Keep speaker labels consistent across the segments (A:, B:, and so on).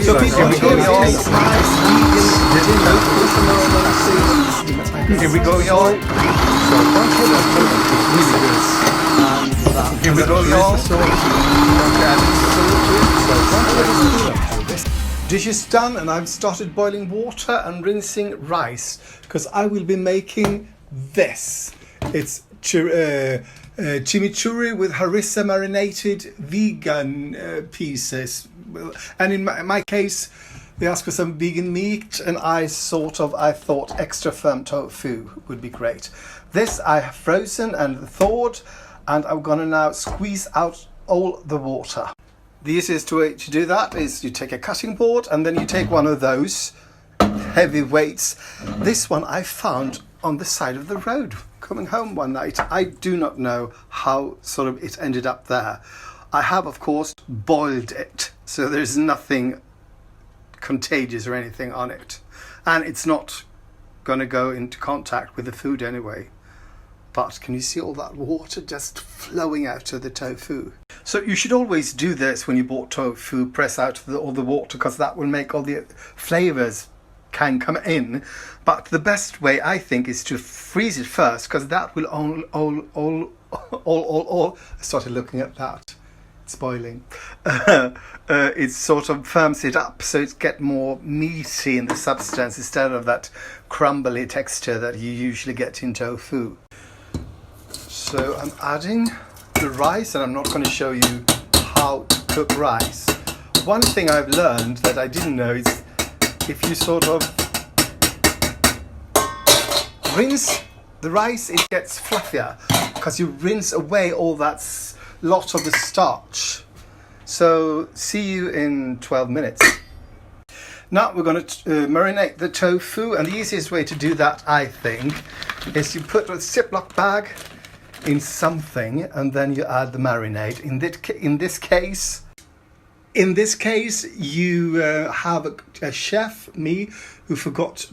A: So people, here we are. Here we go, y'all. So one tablespoon is really good. Here we go, y'all. Dish is done, and I've started boiling water and rinsing rice because I will be making this. It's chimichurri with harissa marinated vegan pieces, and in my case they asked for some vegan meat, and I thought extra firm tofu would be great. This I have frozen and thawed, and I'm gonna now squeeze out all the water. The easiest way to do that is you take a cutting board and then you take one of those heavy weights. This one I found on the side of the road coming home one night. I do not know how it ended up there. I have, of course, boiled it, so there's nothing contagious or anything on it, and it's not going to go into contact with the food anyway. But can you see all that water just flowing out of the tofu? So you should always do this when you bought tofu, press out all the water, because that will make all the flavors can come in. But the best way, I think, is to freeze it first, because that will I started looking at that. It's boiling. It sort of firms it up, so it gets more meaty in the substance instead of that crumbly texture that you usually get in tofu. So I'm adding the rice, and I'm not going to show you how to cook rice. One thing I've learned that I didn't know is if you sort of rinse the rice, it gets fluffier because you rinse away all that lot of the starch. So see you in 12 minutes. Now we're going to marinate the tofu, and the easiest way to do that, I think, is you put a Ziploc bag in something and then you add the marinade. In this case, you have a chef, me, who thought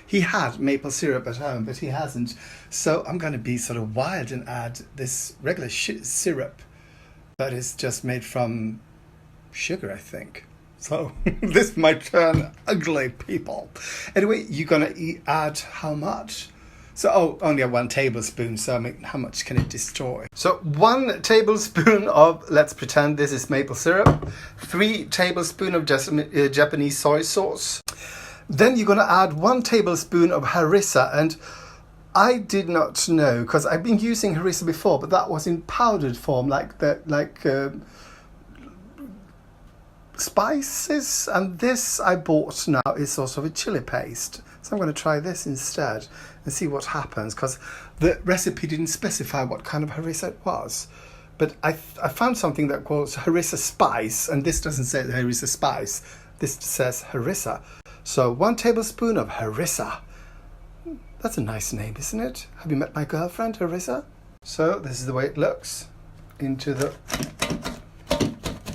A: he had maple syrup at home, but he hasn't. So I'm going to be sort of wild and add this regular syrup, but it's just made from sugar, I think. So this might turn ugly, people. Anyway, you're going to add how much? So, only 1 tablespoon, so I mean, how much can it destroy? So 1 tablespoon of, let's pretend this is maple syrup, 3 tablespoons of Japanese soy sauce. Then you're going to add 1 tablespoon of harissa, and I did not know, because I've been using harissa before, but that was in powdered form, like spices, and this I bought now is sort of a chili paste. So I'm going to try this instead and see what happens, because the recipe didn't specify what kind of harissa it was. But I found something that calls harissa spice, and this doesn't say harissa spice. This says harissa. So 1 tablespoon of harissa. That's a nice name, isn't it? Have you met my girlfriend, Harissa? So this is the way it looks. Into the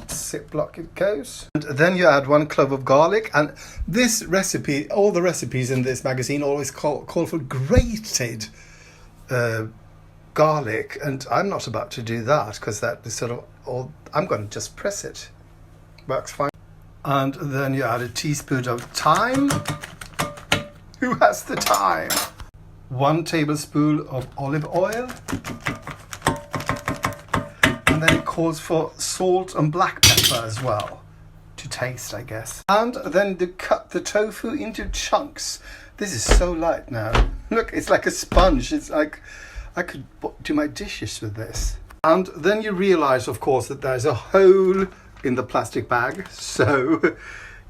A: Ziploc it goes. And then you add 1 clove of garlic, and this recipe, all the recipes in this magazine always call for grated garlic, and I'm not about to do that because that is sort of all. I'm going to just press it. Works fine. And then you add a teaspoon of thyme. Who has the time? 1 tablespoon of olive oil. And then it calls for salt and black pepper as well, to taste, I guess. And then to cut the tofu into chunks. This is so light now. Look, it's like a sponge. It's like I could do my dishes with this. And then you realize, of course, that there's a hole in the plastic bag. So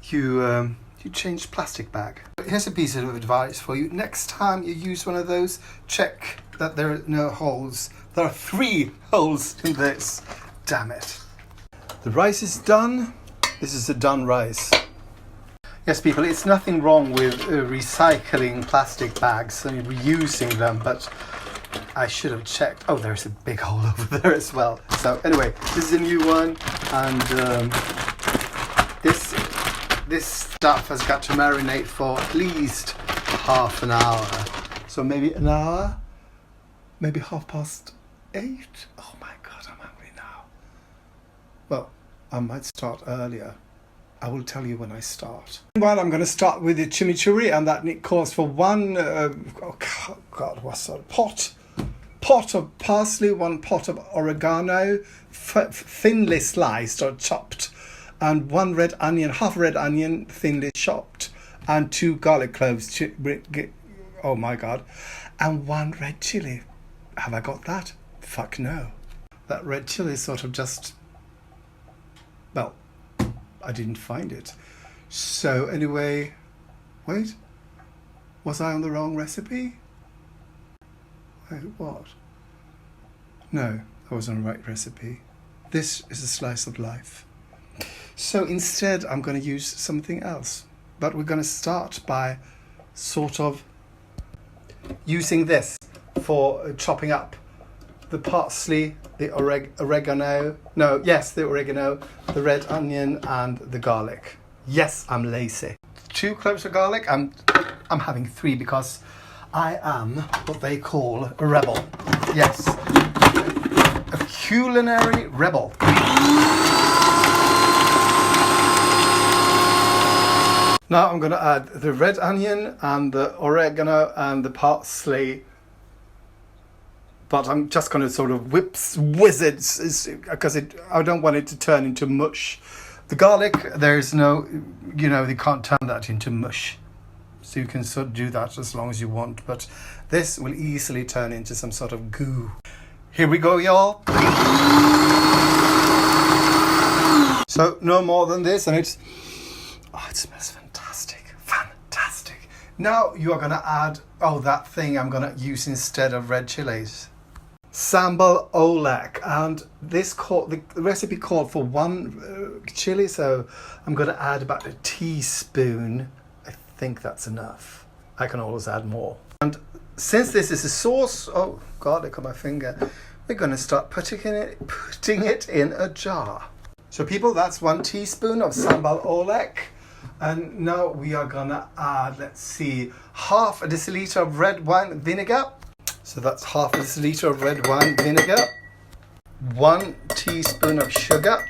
A: you change plastic bag. Here's a piece of advice for you. Next time you use one of those, check that there are no holes. There are 3 holes in this. Damn it. The rice is done. This is a done rice. Yes, people, it's nothing wrong with recycling plastic bags and reusing them, but I should have checked. Oh, there's a big hole over there as well. So anyway, this is a new one, and this stuff has got to marinate for at least half an hour. So maybe an hour, maybe 8:30. Oh my God, I'm hungry now. Well, I might start earlier. I will tell you when I start. Well, I'm going to start with the chimichurri, and that calls for one, what's that? Pot of parsley, 1 pot of oregano, thinly sliced or chopped, and 1 red onion, half red onion, thinly chopped, and 2 garlic cloves. Oh my God. And 1 red chili. Have I got that? Fuck no. That red chili sort of just, well, I didn't find it. So anyway, wait, was I on the wrong recipe? Wait, what? No, I was on the right recipe. This is a slice of life. So instead, I'm going to use something else. But we're going to start by sort of using this for chopping up the parsley, the oregano, the red onion and the garlic. Yes, I'm lazy. 2 cloves of garlic. I'm having 3 because I am what they call a rebel. Yes, a culinary rebel. Now I'm going to add the red onion and the oregano and the parsley. But I'm just going to sort of whiz it because I don't want it to turn into mush. The garlic, there's no, you can't turn that into mush. So you can sort of do that as long as you want. But this will easily turn into some sort of goo. Here we go, y'all. So no more than this, and it smells fantastic. Fantastic. Now you are going to add, that thing I'm going to use instead of red chilies. Sambal olek, and the recipe called for 1 chili, so I'm going to add about a teaspoon. I think that's enough. I can always add more. And since this is a sauce, oh God, look at my finger. We're going to start putting it in a jar. So people, that's 1 teaspoon of sambal olek. And now we are going to add, let's see, half a deciliter of red wine vinegar. So that's half a deciliter of red wine vinegar, 1 teaspoon of sugar,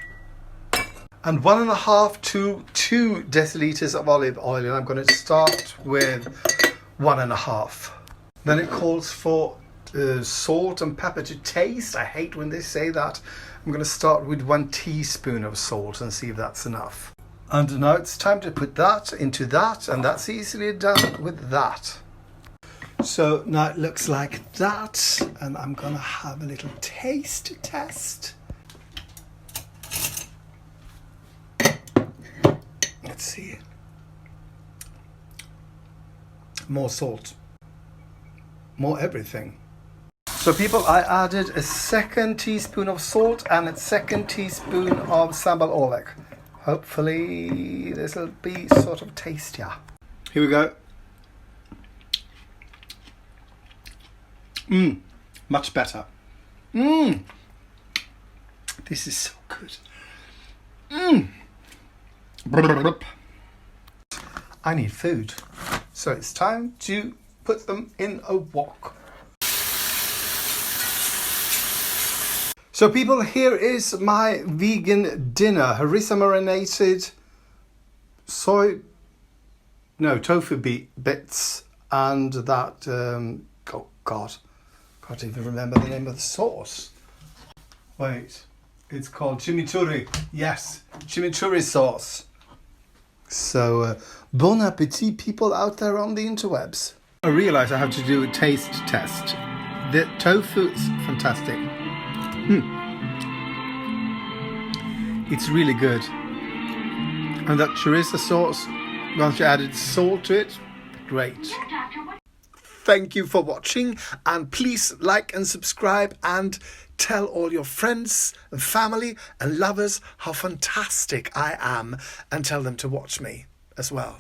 A: and 1.5 to 2 deciliters of olive oil. And I'm going to start with 1.5. Then it calls for salt and pepper to taste. I hate when they say that. I'm going to start with 1 teaspoon of salt and see if that's enough. And now it's time to put that into that, and that's easily done with that. So now it looks like that, and I'm going to have a little taste test. Let's see. More salt. More everything. So people, I added a 2nd teaspoon of salt and a 2nd teaspoon of sambal olek. Hopefully this will be sort of tastier. Here we go. Much better. This is so good. I need food. So it's time to put them in a wok. So people, here is my vegan dinner. Harissa marinated tofu bits and that, oh God. Can't even remember the name of the sauce. Wait, it's called chimichurri. Yes, chimichurri sauce. So, bon appetit, people out there on the interwebs. I realise I have to do a taste test. The tofu is fantastic. It's really good. And that harissa sauce, once you added salt to it, great. Thank you for watching, and please like and subscribe and tell all your friends and family and lovers how fantastic I am, and tell them to watch me as well.